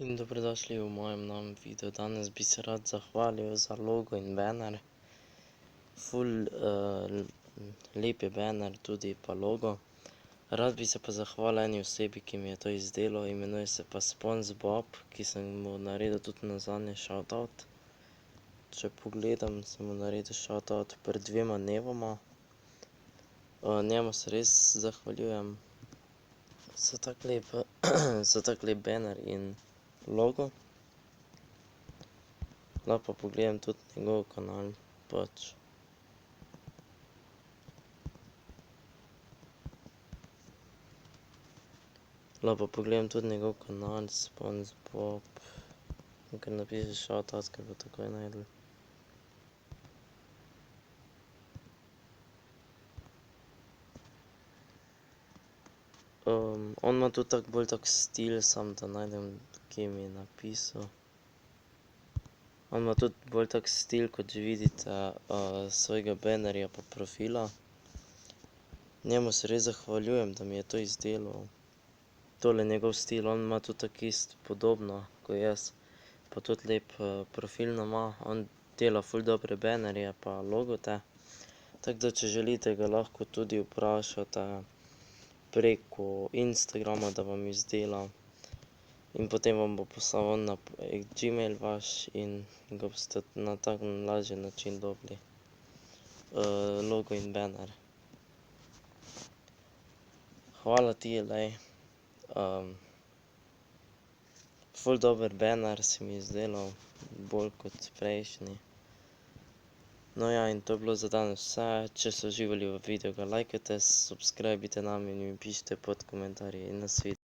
In dobrodošli v mojem novem videu. Danes bi se rad zahvalil za logo in banner. Ful lep je banner, tudi pa logo. Rad bi se pa zahvalil eni osebi, ki mi je to izdelal, imenuje se pa SpongeBob, ki sem mu naredil tudi nazadnje shoutout. Če pogledam, sem mu naredil shoutout pred 2 dnevoma. Njemu se res zahvaljujem za tak lep banner in logo. Lahko pa pogledam tudi njegov kanal, pač. Lahko pa pogledam tudi njegov kanal, SpongeBob. Ker napišeš shoutout, ker bo takoj našel. On ima tudi bolj tak stil, samo da najdem, kje mi je napisal. On ima tudi bolj tak stil, kot že vidite, svojega bannerja pa profila. Njemu se res zahvaljujem, da mi je to izdelal. Tole je njegov stil, on ima tudi tako isto podobno ko jaz. Pa tudi lep profil ima, on dela ful dobre bannerje pa logote. Tako da, če želite, ga lahko tudi vprašate preko Instagrama, da vam izdela. In potem vam bo poslal on na Gmail vaš in ga boste na tak lažji način dobili. Logo in banner. Hvala ti, lej. Ful dober banner si mi izdelal, bolj kot prejšnji. No ja, in to je bilo za danes vse. Če ste uživali v videu, ga lajkajte, subscribite nam in mi pišite pod komentarji in nasvidenje.